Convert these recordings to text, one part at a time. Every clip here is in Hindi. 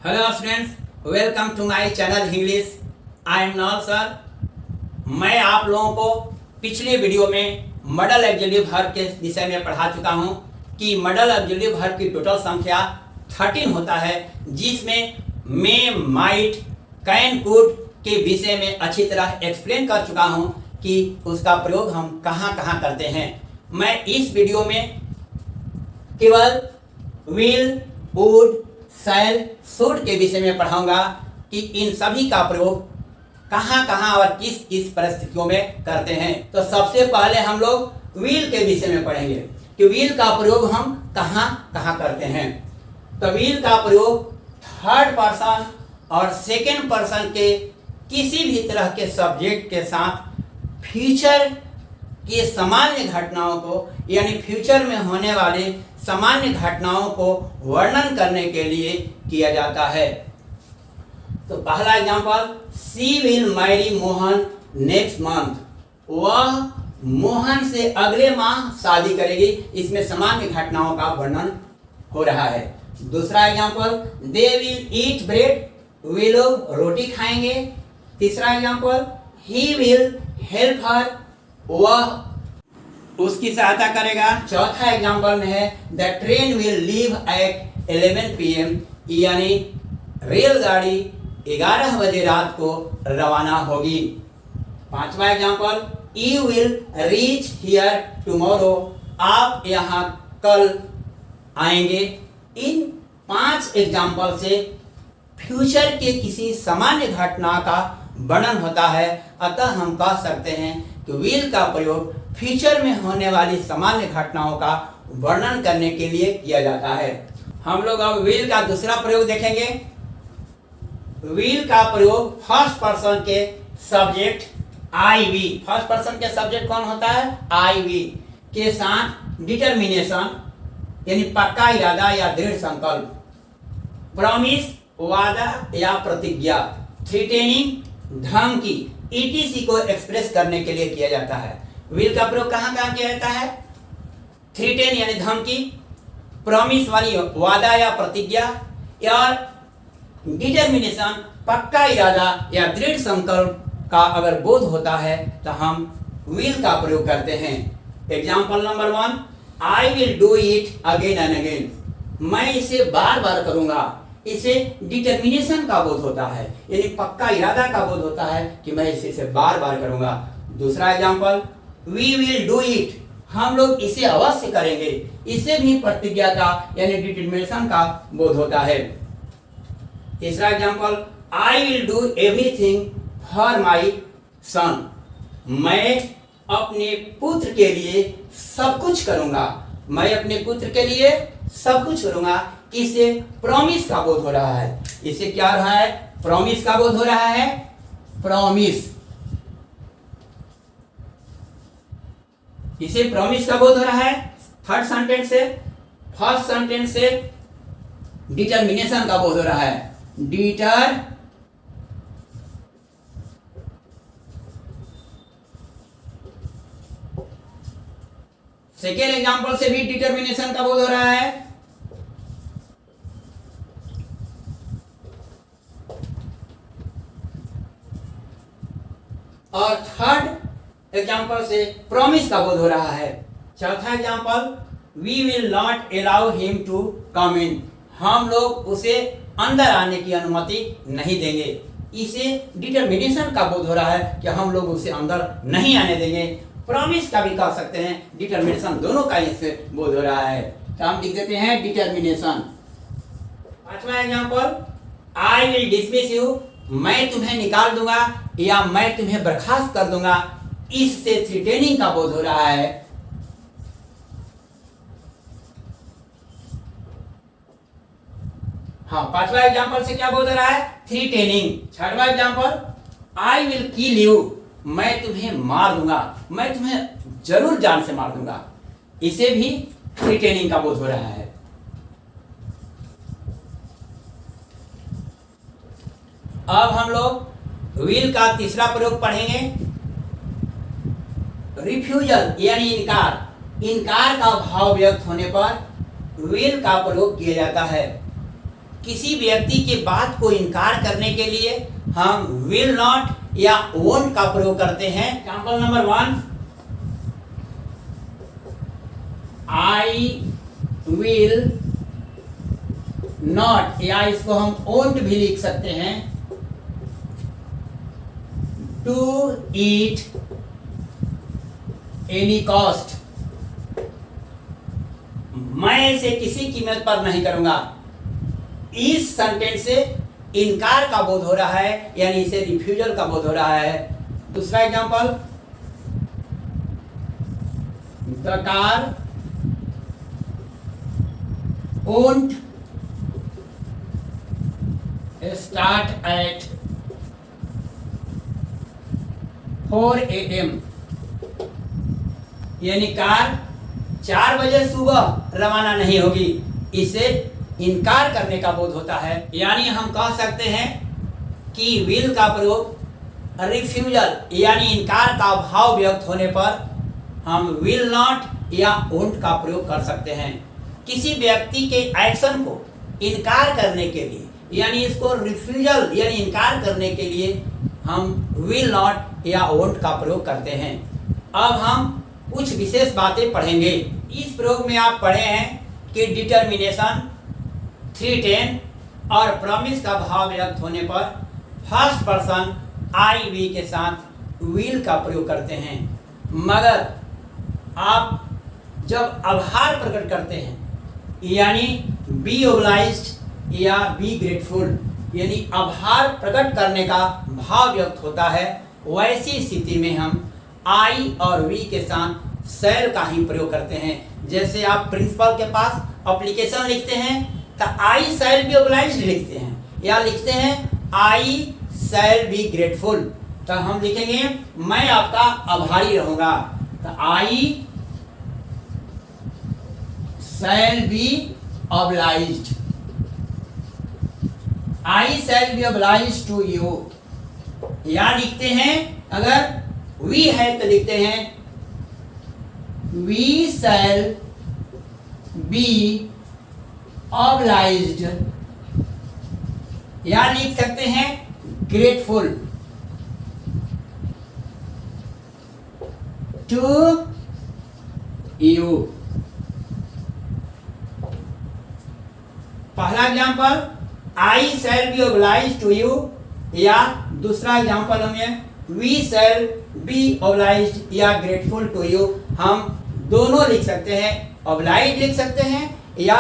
Hello students, welcome to my channel English. I am नॉल सर। मैं आप लोगों को पिछले वीडियो में मॉडल ऑक्सिलरी वर्ब के विषय में पढ़ा चुका हूं कि मॉडल ऑक्सिलरी वर्ब की टोटल संख्या 13 होता है, जिसमें मे, माइट, कैन, कुड के विषय में अच्छी तरह एक्सप्लेन कर चुका हूं कि उसका प्रयोग हम कहां कहां करते हैं। मैं इस वीडियो में केवल विल, वुड, शैल, शुड के विषय में पढ़ाऊंगा कि इन सभी का प्रयोग कहां कहां और किस किस परिस्थितियों में करते हैं। तो सबसे पहले हम लोग विल के विषय में पढ़ेंगे कि विल का प्रयोग हम कहां कहां करते हैं। तो विल का प्रयोग थर्ड पर्सन और सेकेंड पर्सन के किसी भी तरह के सब्जेक्ट के साथ फ्यूचर के सामान्य घटनाओं को, यानी फ्यूचर में होने वाले सामान्य घटनाओं को वर्णन करने के लिए किया जाता है। तो पहला example, she will marry Mohan next month. वह मोहन से अगले माह शादी करेगी। इसमें सामान्य घटनाओं का वर्णन हो रहा है। दूसरा example, they will eat bread. वे लोग रोटी खाएंगे। तीसरा example, he will help her. वह उसकी सहायता करेगा। चौथा एग्जांपल में है the train will leave at 11 PM, यानी रेलगाड़ी 11 बजे रात को रवाना होगी। पांचवा example, you will reach here tomorrow. आप यहाँ कल आएंगे। इन 5 एग्जांपल से फ्यूचर के किसी सामान्य घटना का वर्णन होता है। अतः हम कह सकते हैं कि विल का प्रयोग फ्यूचर में होने वाली सामान्य घटनाओं का वर्णन करने के लिए किया जाता है। हम लोग अब विल का दूसरा प्रयोग देखेंगे। विल का प्रयोग फर्स्ट पर्सन के subject I we, first person के सब्जेक्ट कौन होता है? आई वी के साथ डिटर्मिनेशन, यानी पक्का इरादा या दृढ़ संकल्प, प्रॉमिस वादा या प्रतिज्ञा, थ्रेटनिंग धमकी, ईटीसी को एक्सप्रेस करने के लिए किया जाता है। विल का प्रयोग कहां कहां किया जाता है? थ्रेटन यानी धमकी, प्रॉमिस वाली वादा या प्रतिज्ञा, और डिटर्मिनेशन पक्का इरादा या दृढ़ संकल्प का अगर बोध होता है तो हम विल का प्रयोग करते हैं। Example number 1, I will do it again and again. मैं इसे बार बार करूंगा। इसे डिटर्मिनेशन का बोध होता है, यानी पक्का इरादा का बोध होता है कि मैं इसे बार बार करूंगा। दूसरा example, we will do it. हम लोग इसे अवश्य करेंगे। इसे भी प्रतिज्ञा का यानी डिटर्मिनेशन का बोध होता है। तीसरा example, I will do everything for my son. मैं अपने पुत्र के लिए सब कुछ करूंगा। मैं अपने पुत्र के लिए सब कुछ करूंगा। इसे प्रॉमिस का बोध हो रहा है। इसे क्या रहा है? प्रॉमिस का बोध हो रहा है। प्रॉमिस, इसे प्रॉमिस का बोध हो रहा है। थर्ड सेंटेंस से, फर्स्ट सेंटेंस से डिटर्मिनेशन का बोध हो रहा है। सेकेंड एग्जांपल से भी डिटर्मिनेशन का बोध हो रहा है। और थर्ड एग्जांपल से प्रॉमिस का बोध हो रहा है। चौथा example, we will not allow him to come in. हम लोग उसे अंदर आने की अनुमति नहीं देंगे। इसे डिटर्मिनेशन का बोध हो रहा है कि हम लोग उसे अंदर नहीं आने देंगे। प्रॉमिस का भी कह सकते हैं, डिटर्मिनेशन, दोनों का इससे बोध हो रहा है। तो हम लिख देते हैं डिटर्मिनेशन। पांचवा example, I will dismiss you. मैं तुम्हें निकाल दूंगा या मैं तुम्हें बर्खास्त कर दूंगा। इससे थ्रेटनिंग का बोध हो रहा है। हाँ, पांचवा एग्जांपल से क्या बोध हो रहा है? थ्रेटनिंग। छठवां example, I will kill you. मैं तुम्हें मार दूंगा। मैं तुम्हें जरूर जान से मार दूंगा। इसे भी थ्रेटनिंग का बोध हो रहा है। अब हम लोग विल का तीसरा प्रयोग पढ़ेंगे। रिफ्यूजल यानी इनकार। इनकार का भाव व्यक्त होने पर विल का प्रयोग किया जाता है। किसी व्यक्ति की बात को इनकार करने के लिए हम विल नॉट या वोंट का प्रयोग करते हैं। Example number 1, I will not, या इसको हम वोंट भी लिख सकते हैं, टू ईट एनी कॉस्ट, मैं इसे किसी कीमत पर नहीं करूंगा। इस सेंटेंस से इनकार का बोध हो रहा है, यानी इसे रिफ्यूजल का बोध हो रहा है। दूसरा example, the car won't start at 4 AM, यानी कार 4 बजे सुबह रवाना नहीं होगी। इसे इनकार करने का बोध होता है। यानी हम कह सकते हैं कि विल का प्रयोग रिफ्यूजल यानी इनकार का भाव व्यक्त होने पर हम विल नॉट या वोंट का प्रयोग कर सकते हैं। किसी व्यक्ति के एक्शन को इनकार करने के लिए, यानी इसको रिफ्यूजल यानी इनकार करने के लिए हम विल नॉट या वोंट का प्रयोग करते हैं। अब हम कुछ विशेष बातें पढ़ेंगे। इस प्रयोग में आप पढ़े हैं कि डिटर्मिनेशन, 310 और प्रॉमिस का भाव व्यक्त होने पर फर्स्ट पर्सन आई वी के साथ विल का प्रयोग करते हैं। मगर आप जब आभार प्रकट करते हैं, यानी बी ओब्लाइज्ड या बी ग्रेटफुल, यानी आभार प्रकट करने का भाव व्यक्त होता है, वैसी स्थिति में हम आई और वी के साथ शैल का ही प्रयोग करते हैं। जैसे आप प्रिंसिपल के पास एप्लीकेशन लिखते हैं तो आई शैल बी ओब्लाइज्ड लिखते हैं, या लिखते हैं आई शैल बी ग्रेटफुल। तो हम लिखेंगे मैं आपका आभारी रहूंगा, तो आई shall be obliged, I shall be obliged to you। या लिखते हैं, अगर we है तो लिखते हैं we shall be obliged, या लिख सकते हैं grateful to you। पहला example I shall be obliged to you, या दूसरा एग्जाम्पल हमें वी शैल बी ओब्लाइज्ड या ग्रेटफुल टू यू। हम दोनों लिख सकते हैं, ओब्लाइज्ड लिख सकते हैं या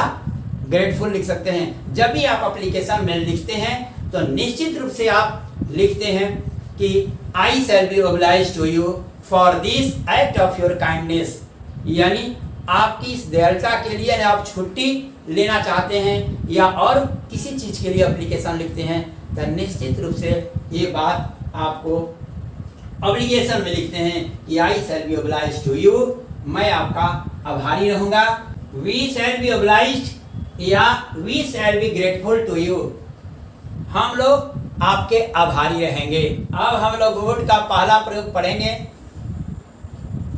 ग्रेटफुल लिख सकते हैं। जब भी आप एप्लीकेशन में लिखते हैं तो निश्चित रूप से आप लिखते हैं कि I shall be obliged to you for this act of your kindness, यानी आपकी इस दयालुता के लिए आप छुट्टी लेना चाहते हैं या और किसी चीज के लिए एप्लीकेशन लिखते हैं, तो निश्चित रूप से ये बात आपको ऑब्लिगेशन में लिखते हैं कि I shall be obliged to you, मैं आपका आभारी रहूंगा। वी शैल बी ओब्लाइज्ड या we shall be grateful to you, हम लोग आपके आभारी रहेंगे। अब हम लोग वुड का पहला प्रयोग पढ़ेंगे।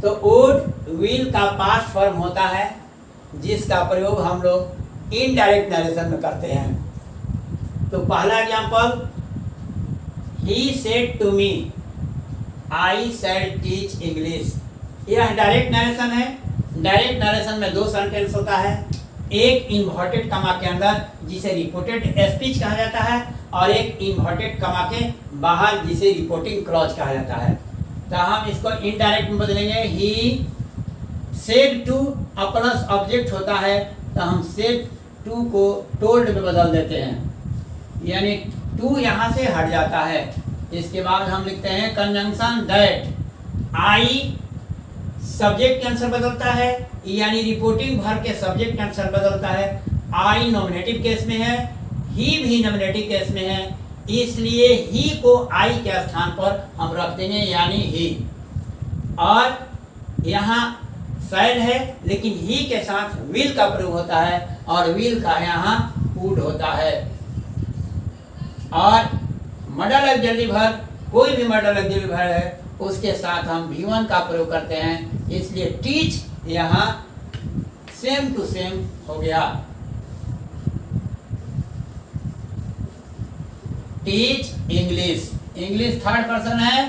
तो वुड विल का पास्ट फॉर्म होता है, जिसका प्रयोग हम लोग इनडायरेक्ट नरेशन में करते हैं। तो पहला example, he said to me I shall teach English, यह डायरेक्ट नरेशन है। डायरेक्ट नरेशन में 2 सेंटेंस होता है, एक इन्वर्टेड कमा के अंदर जिसे रिपोर्टेड स्पीच कहा जाता है, और एक इन्वर्टेड कमा के बाहर जिसे रिपोर्टिंग क्लॉज कहा जाता है। तो हम इसको इनडायरेक्ट में बदलेंगे। ही सेड टू प्लस ऑब्जेक्ट होता है, तो हम सेड टू को टोल्ड में बदल देते हैं, यानी टू यहाँ से हट जाता है। इसके बाद हम लिखते हैं कंजंक्शन दैट, आई सब्जेक्ट के आंसर बदलता है, यानी रिपोर्टिंग भर के सब्जेक्ट के आंसर बदलता है। आई नॉमिनेटिव केस में है, ही भी नॉमिनेटिव केस में है, इसलिए ही को आई के स्थान पर हम रख देंगे, यानी ही। और यहाँ शैल है, लेकिन ही के साथ विल का प्रयोग होता है, और विल का यहाँ वुड होता है। और मॉडल ऑक्सिलरी वर्ब, कोई भी मॉडल ऑक्सिलरी वर्ब है, उसके साथ हम V1 का प्रयोग करते हैं, इसलिए टीच यहाँ सेम टू सेम हो गया। Teach English. English third person है,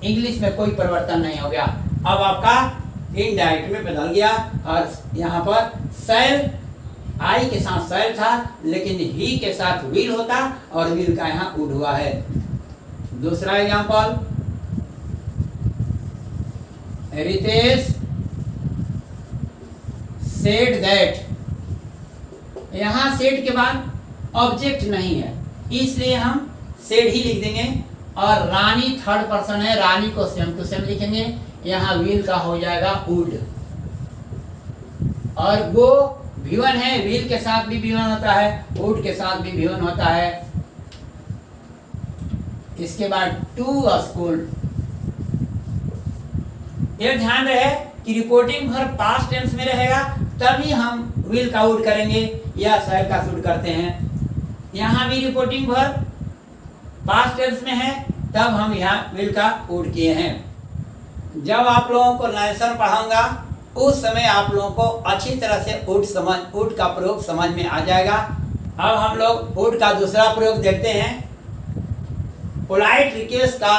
इंग्लिश में कोई परिवर्तन नहीं हो गया। अब आपका इनडायरेक्ट में बदल गया और यहाँ पर शैल, आई के साथ शैल था लेकिन ही के साथ विल होता और विल का यहाँ वुड हुआ है। दूसरा एग्जांपल, रितेश सेड दैट। यहाँ सेड के बाद ऑब्जेक्ट नहीं है इसलिए हम सेड ही लिख देंगे। और रानी थर्ड पर्सन है, रानी को सेम टू सेम लिखेंगे, यहाँ विल का हो जाएगा वुड। और गो V1 है, विल के साथ भी V1 होता है, वुड के साथ भी V1 होता है। इसके बाद टू स्कूल। यह ध्यान रहे कि रिपोर्टिंग वर्ब पास्ट टेंस में रहेगा तभी हम विल का वुड करेंगे या शैल का शुड करते हैं। यहाँ भी रिपोर्टिंग वर्ब पास्ट टेंस में है तब हम यहाँ विल का वुड किए हैं। जब आप लोगों को नरेशन पढ़ाऊंगा उस समय आप लोगों को अच्छी तरह से वुड का प्रयोग समझ में आ जाएगा। अब हम लोग वुड का दूसरा प्रयोग देखते हैं। पोलाइट रिक्वेस्ट का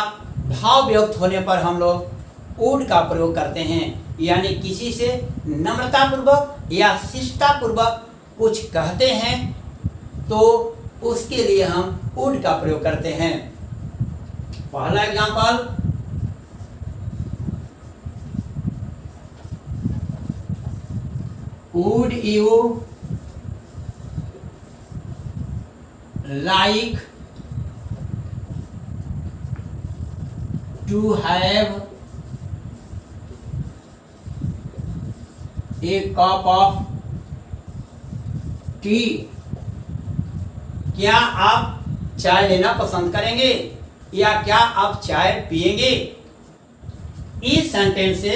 भाव व्यक्त होने पर हम लोग वुड का प्रयोग करते हैं, यानी किसी से नम्रता पूर्वक या शिष्टता पूर्वक कुछ कहते हैं तो उसके लिए हम वुड का प्रयोग करते हैं। पहला example, would you like to have a cup of tea. क्या आप चाय लेना पसंद करेंगे या क्या आप चाय पिएंगे? इस सेंटेंस से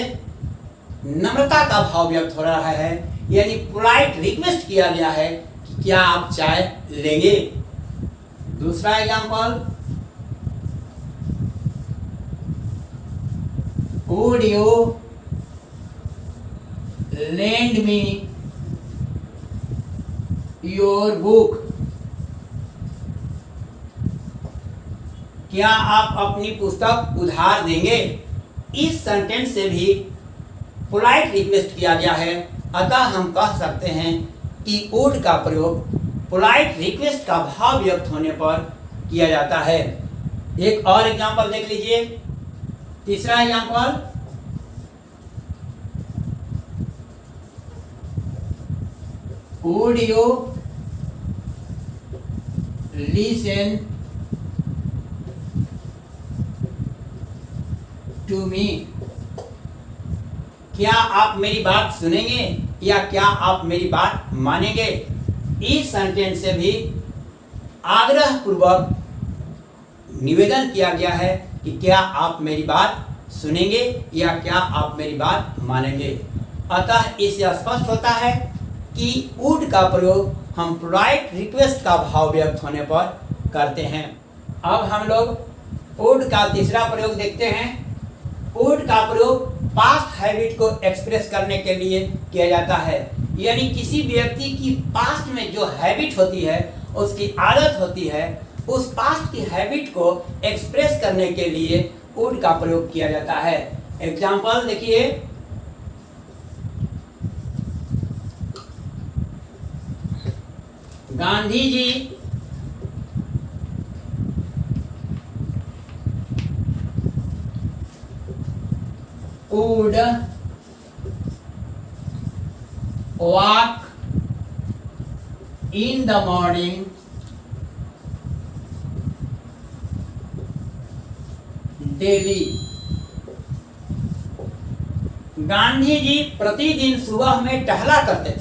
नम्रता का भाव व्यक्त हो रहा है, यानी पोलाइट रिक्वेस्ट किया गया है कि क्या आप चाय लेंगे। दूसरा example, would you lend me your book. क्या आप अपनी पुस्तक उधार देंगे? इस सेंटेंस से भी पोलाइट रिक्वेस्ट किया गया है, अतः हम कह सकते हैं कि वुड का प्रयोग पोलाइट रिक्वेस्ट का भाव व्यक्त होने पर किया जाता है। एक और एग्जांपल देख लीजिए। तीसरा example, would you listen to me. क्या आप मेरी बात सुनेंगे या क्या आप मेरी बात मानेंगे? इस सेंटेंस से भी आग्रह पूर्वक निवेदन किया गया है कि क्या आप मेरी बात सुनेंगे या क्या आप मेरी बात मानेंगे। अतः इससे स्पष्ट होता है कि वुड का प्रयोग हम पोलाइट रिक्वेस्ट का भाव व्यक्त होने पर करते हैं। अब हम लोग वुड का तीसरा प्रयोग देखते हैं। वुड का प्रयोग पास्ट हैबिट को एक्सप्रेस करने के लिए किया जाता है, यानी किसी व्यक्ति की पास्ट में जो हैबिट होती है, उसकी आदत होती है, उस पास्ट की हैबिट को एक्सप्रेस करने के लिए वुड का प्रयोग किया जाता है। एग्जांपल देखिए, Gandhi ji would walk in the morning daily। Gandhi ji प्रतिदिन सुबह में टहला करते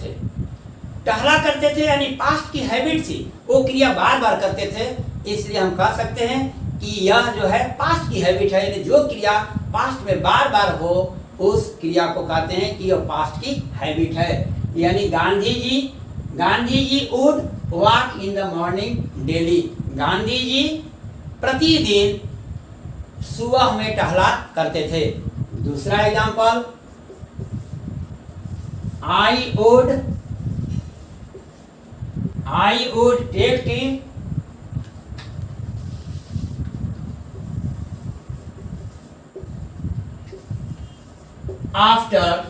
थे, यानी पास्ट की हैबिट थी, वो क्रिया बार बार करते थे, इसलिए हम कह सकते हैं कि यह जो है पास्ट की हैबिट है, यानी जो क्रिया पास्ट में बार बार हो उस क्रिया को कहते हैं कि यह पास्ट की हैबिट है। यानी Gandhi ji would walk in the morning daily. Gandhi ji प्रतिदिन सुबह में टहला करते थे। दूसरा example, I would take tea after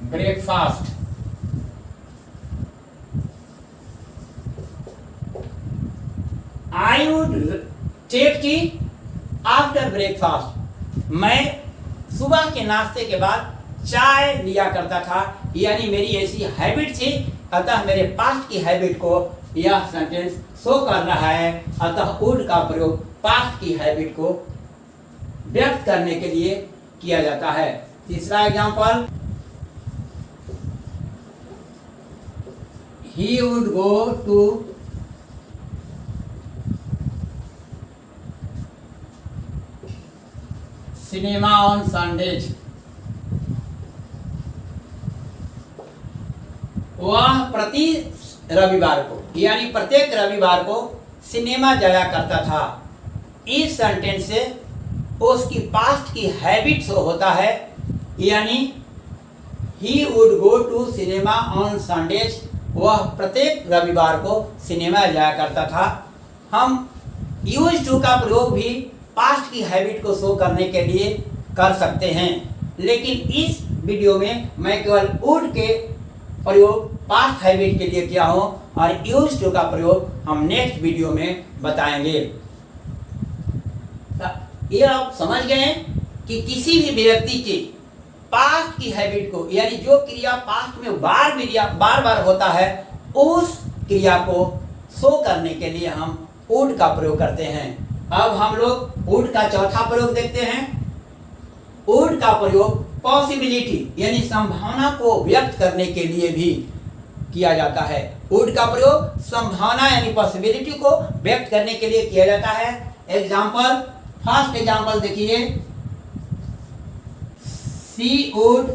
breakfast. I would take tea after breakfast. मैं सुबह के नाश्ते के बाद चाय लिया करता था, यानी मेरी ऐसी हैबिट थी। अतः मेरे पास्ट की हैबिट को यह सेंटेंस शो कर रहा है। अतः वुड का प्रयोग पास्ट की हैबिट को व्यक्त करने के लिए किया जाता है। तीसरा example, he would go to cinema on Sundays. वह प्रति रविवार को यानी प्रत्येक रविवार को सिनेमा जाया करता था। इस सेंटेंस से उसकी पास्ट की हैबिट शो होता है, यानी he would go to cinema on Sundays. वह प्रत्येक रविवार को सिनेमा जाया करता था। हम यूज टू का प्रयोग भी पास्ट की हैबिट को शो करने के लिए कर सकते हैं, लेकिन इस वीडियो में मैं केवल वुड के प्रयोग पास्ट हैबिट के लिए किया हूं और यूज टू का प्रयोग हम नेक्स्ट वीडियो में बताएंगे। ये आप समझ गए कि किसी भी व्यक्ति के पास्ट की हैबिट को, यानी जो क्रिया पास्ट में बार बार होता है, उस क्रिया को शो करने के लिए हम वुड का प्रयोग करते हैं। अब हम लोग वुड का चौथा प्रयोग देखते हैं। वुड का प्रयोग पॉसिबिलिटी यानी संभावना को व्यक्त करने के लिए भी किया जाता है। वुड का प्रयोग संभावना यानी पॉसिबिलिटी को व्यक्त करने के लिए किया जाता है। एग्जाम्पल, फर्स्ट एग्जाम्पल देखिए, she would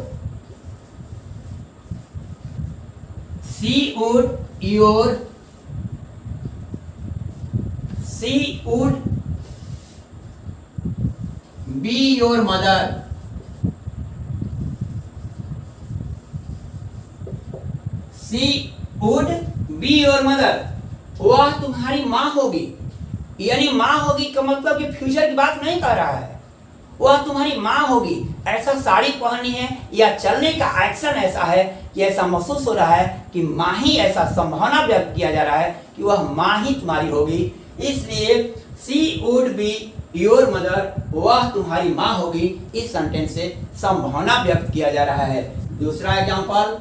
be your mother. She would be your mother. वह तुम्हारी माँ होगी, यानी माँ होगी का मतलब कि फ्यूचर की बात नहीं कर रहा है। वह तुम्हारी माँ होगी। ऐसा साड़ी पहननी है या चलने का एक्शन ऐसा है कि ऐसा महसूस हो रहा है कि माँ ही, ऐसा संभावना व्यक्त किया जा रहा है कि वह माँ ही तुम्हारी होगी। इसलिए सी वुड बी योर मदर, वह तुम्हारी माँ होगी, इस सेंटेंस से संभावना व्यक्त किया जा रहा है। दूसरा example,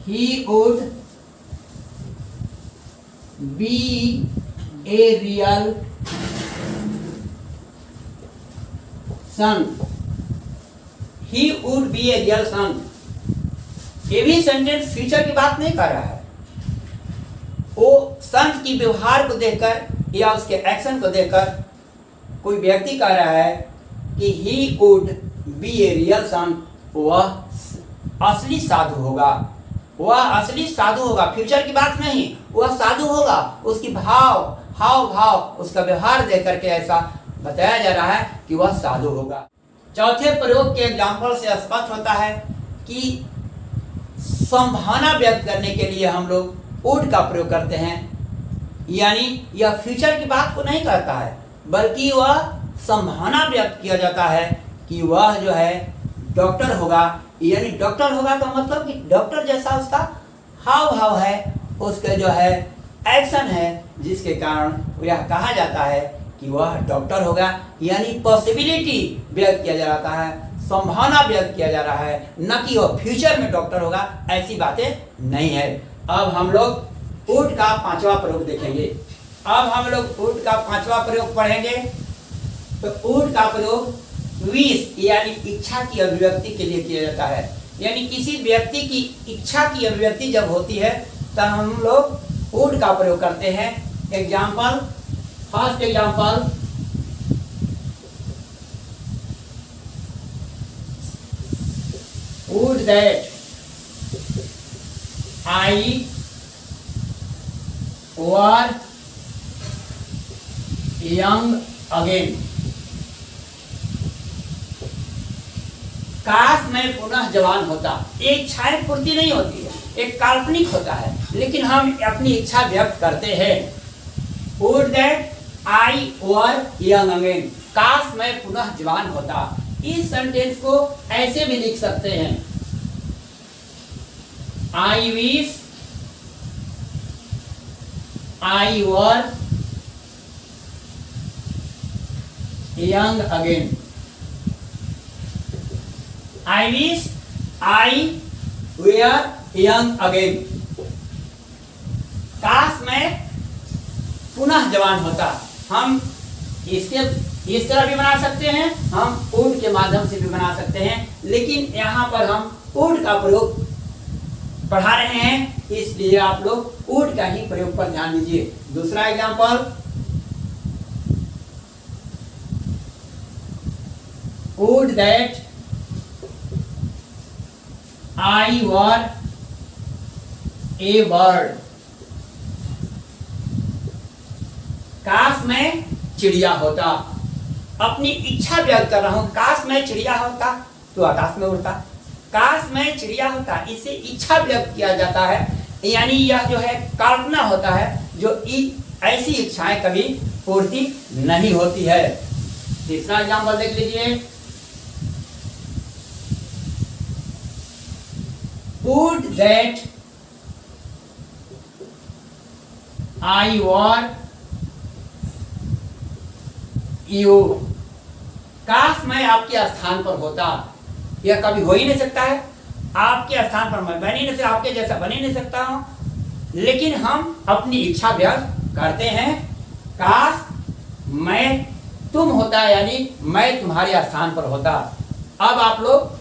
he would be a real son. He would be a real son. ये भी सेंटेंस फ्यूचर की बात नहीं कर रहा है। वो सन की व्यवहार को देखकर या उसके एक्शन को देखकर कोई व्यक्ति कह रहा है कि he would be a real son, वह असली साधु होगा। वह असली साधु होगा, फ्यूचर की बात नहीं, वह साधु होगा। उसकी हाव भाव उसका व्यवहार देख करके ऐसा बताया जा रहा है कि वह साधु होगा। चौथे प्रयोग के एग्जाम्पल से स्पष्ट होता है कि संभावना व्यक्त करने के लिए हम लोग वुड का प्रयोग करते हैं, यानी यह फ्यूचर की बात को नहीं कहता है, बल्कि वह संभावना व्यक्त किया जाता है कि वह जो है डॉक्टर होगा। यानी डॉक्टर होगा का मतलब कि डॉक्टर जैसा उसका हाव भाव है, उसके जो है एक्शन है, जिसके कारण यह कहा जाता है कि वह डॉक्टर होगा। यानी पॉसिबिलिटी व्यक्त किया जा रहा है, संभावना व्यक्त किया जा रहा है, न कि वह फ्यूचर में डॉक्टर होगा, ऐसी बातें नहीं है। अब हम लोग वुड का पांचवा प्रयोग देखेंगे। अब हम लोग वुड का पांचवा प्रयोग पढ़ेंगे। तो वुड का प्रयोग विश यानी इच्छा की अभिव्यक्ति के लिए किया जाता है। यानी किसी व्यक्ति की इच्छा की अभिव्यक्ति जब होती है तब हम लोग वुड का प्रयोग करते हैं। Example, first example, would that I were young again. काश मैं पुनः जवान होता। एक इच्छाएं पूर्ति नहीं होती है, एक काल्पनिक होता है, लेकिन हम अपनी इच्छा व्यक्त करते हैं। Would that I were young again. काश मैं पुनः जवान होता। इस सेंटेंस को ऐसे भी लिख सकते हैं, I wish I were young again. I wish I were young again. काश मैं पुनः जवान होता। हम इसके इस तरह भी बना सकते हैं, हम वुड के माध्यम से भी बना सकते हैं, लेकिन यहाँ पर हम वुड का प्रयोग पढ़ा रहे हैं, इसलिए आप लोग वुड का ही प्रयोग पर ध्यान दीजिए। दूसरा example, would that I were A bird. काश मैं चिड़िया होता। अपनी इच्छा व्यक्त कर रहा हूं, काश मैं चिड़िया होता तो आकाश में उड़ता। काश मैं चिड़िया होता, इससे इच्छा व्यक्त किया जाता है, यानी यह जो है कल्पना होता है, जो ऐसी इच्छाएं कभी पूर्ति नहीं होती है। तीसरा एग्जाम्पल देख लीजिए, would that I were you. काश मैं आपके स्थान पर होता। यह कभी हो ही नहीं सकता है, आपके स्थान पर मैं बन ही नहीं सकता, आपके जैसा बन ही नहीं सकता हूं, लेकिन हम अपनी इच्छा व्यक्त करते हैं, काश मैं तुम होता, यानी मैं तुम्हारे स्थान पर होता। अब आप लोग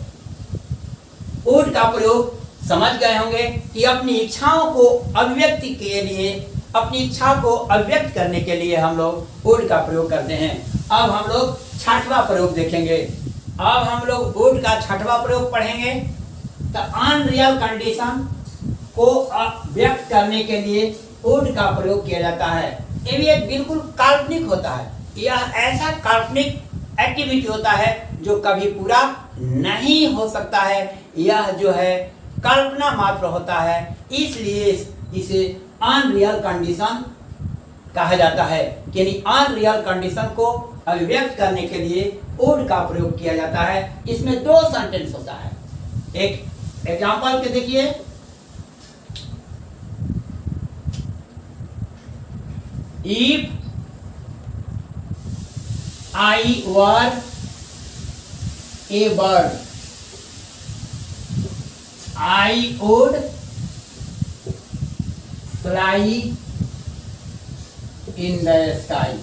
वुड का प्रयोग समझ गए होंगे कि अपनी इच्छाओं को अभिव्यक्ति के लिए, अपनी इच्छा को अभिव्यक्त करने के लिए हम लोग वुड का प्रयोग करते हैं। अब हम लोग छठवां प्रयोग देखेंगे। अब हम लोग वुड का छठवां प्रयोग पढ़ेंगे। तो अनरियल कंडीशन को व्यक्त करने के लिए वुड का प्रयोग किया जाता है। ये भी एक बिल्कुल काल्पनिक होता है। यह ऐसा काल्पनिक एक्टिविटी होता है जो कभी पूरा नहीं हो सकता है। यह जो है कल्पना मात्र होता है, इसलिए इसे अनरियल कंडीशन कहा जाता है। यानी अनरियल कंडीशन को अभिव्यक्त करने के लिए वुड का प्रयोग किया जाता है। इसमें दो सेंटेंस होता है। एक एग्जांपल के देखिए, if I were A bird I would fly in the sky.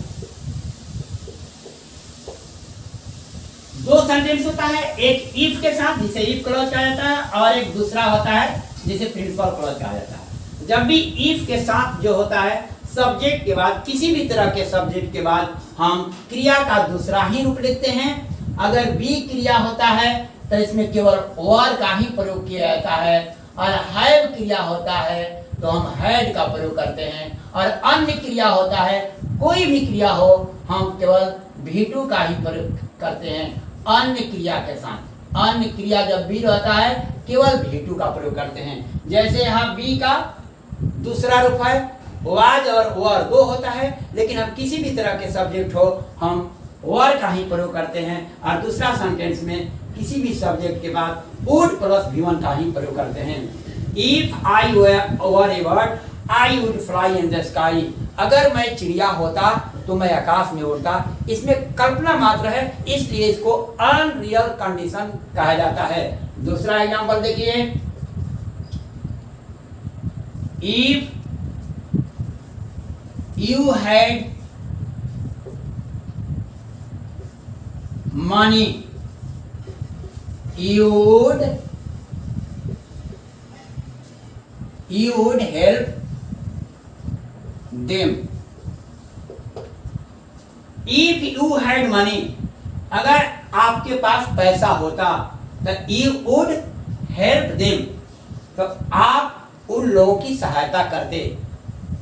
दो सेंटेंस होता है, एक इफ के साथ जिसे इफ क्लॉज कहा जाता है, और एक दूसरा होता है जिसे प्रिंसिपल क्लॉज कहा जाता है। जब भी इफ के साथ जो होता है, सब्जेक्ट के बाद, किसी भी तरह के सब्जेक्ट के बाद हम क्रिया का दूसरा ही रूप लेते हैं। अगर बी क्रिया होता है तो इसमें केवल वर का ही प्रयोग किया जाता है, और हैव क्रिया होता है तो हम हैड का प्रयोग करते हैं, और अन्य क्रिया होता है, कोई भी क्रिया हो, हम केवल भी2 का ही प्रयोग करते हैं अन्य क्रिया के साथ। अन्य क्रिया जब बी रहता है केवल भी2 का प्रयोग करते हैं। जैसे यहाँ बी का दूसरा रूप है वाज और वर, दो होता है, लेकिन हम किसी भी तरह के सब्जेक्ट हो हम वर का ही प्रयोग करते हैं, और दूसरा सेंटेंस में किसी भी सब्जेक्ट के बाद वुड प्लस भी1 का ही प्रयोग करते हैं। If I were A bird I would fly in the sky. अगर मैं चिड़िया होता तो मैं आकाश में उड़ता। इसमें कल्पना मात्र है, इसलिए इसको अनरियल कंडीशन कहा जाता है। दूसरा एग्जांपल देखिए, if you had money you would help them. If you had money, अगर आपके पास पैसा होता तो you would help them, तो आप उन लोगों की सहायता करते।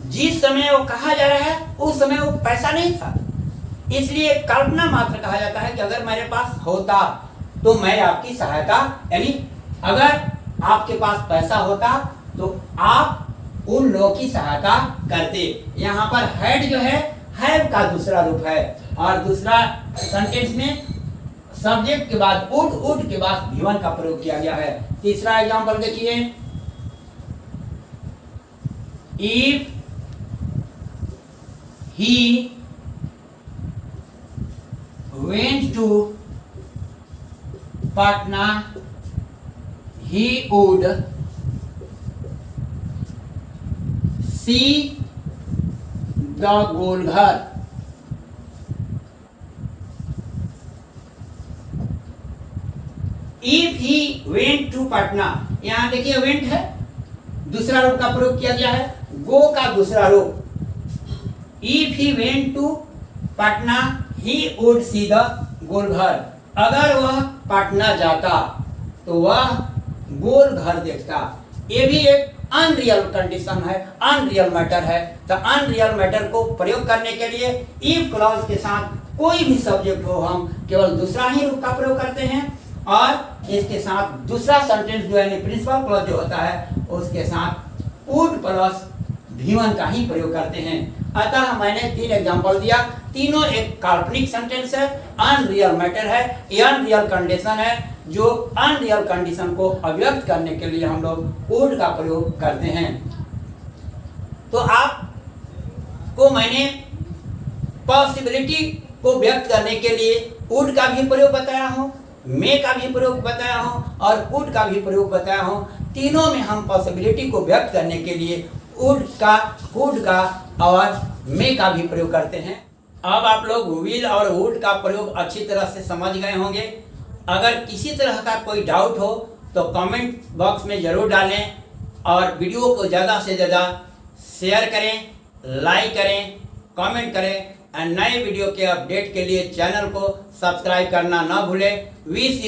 जिस समय वो कहा जा रहा है उस समय वो पैसा नहीं था, इसलिए कल्पना मात्र कहा जाता है कि अगर मेरे पास होता तो मैं आपकी सहायता, यानी अगर आपके पास पैसा होता तो आप उन लोगों की सहायता करते। यहाँ पर हैड जो है हैव का दूसरा रूप है, और दूसरा सेंटेंस में सब्जेक्ट के बाद वुड के बाद भी1 का प्रयोग किया गया है। तीसरा एग्जांपल देखिए, if he went to Patna he would see the Golghar. If he went to Patna, यहां देखिए वेंट है, दूसरा रूप का प्रयोग किया गया है, गो का दूसरा रूप। If he went to Patna he would see the Golghar. अगर वह पटना जाता तो वह गोल घर देखता। ये भी एक अनरियल कंडीशन है, अनरियल मैटर है। तो अनरियल मैटर को प्रयोग करने के लिए इफ क्लॉज के साथ कोई भी सब्जेक्ट हो, हम केवल दूसरा ही रूप का प्रयोग करते हैं और इसके साथ दूसरा सेंटेंस जो है प्रिंसिपल क्लॉज जो होता है उसके साथ वुड प्लस भी1 का ही प्रयोग करते हैं। अतः मैंने 3 एग्जांपल दिया, तीनों एक काल्पनिक सेंटेंस है, अनरियल मैटर है, अनरियल कंडीशन है, जो अनरियल कंडीशन को अभिव्यक्त करने के लिए हम लोग वुड का प्रयोग करते हैं। तो आपको मैंने पॉसिबिलिटी को व्यक्त करने के लिए वुड का भी प्रयोग बताया हूँ, मे का भी प्रयोग बताया हूँ और कुड का भी प्रयोग बताया हूँ। तीनों में हम पॉसिबिलिटी को व्यक्त करने के लिए वुड का, कुड का और मे का भी प्रयोग करते हैं। अब आप लोग विल और वुड का प्रयोग अच्छी तरह से समझ गए होंगे। अगर किसी तरह का कोई डाउट हो तो कमेंट बॉक्स में ज़रूर डालें और वीडियो को ज़्यादा से ज़्यादा शेयर करें, लाइक करें, कमेंट करें और नए वीडियो के अपडेट के लिए चैनल को सब्सक्राइब करना ना भूलें।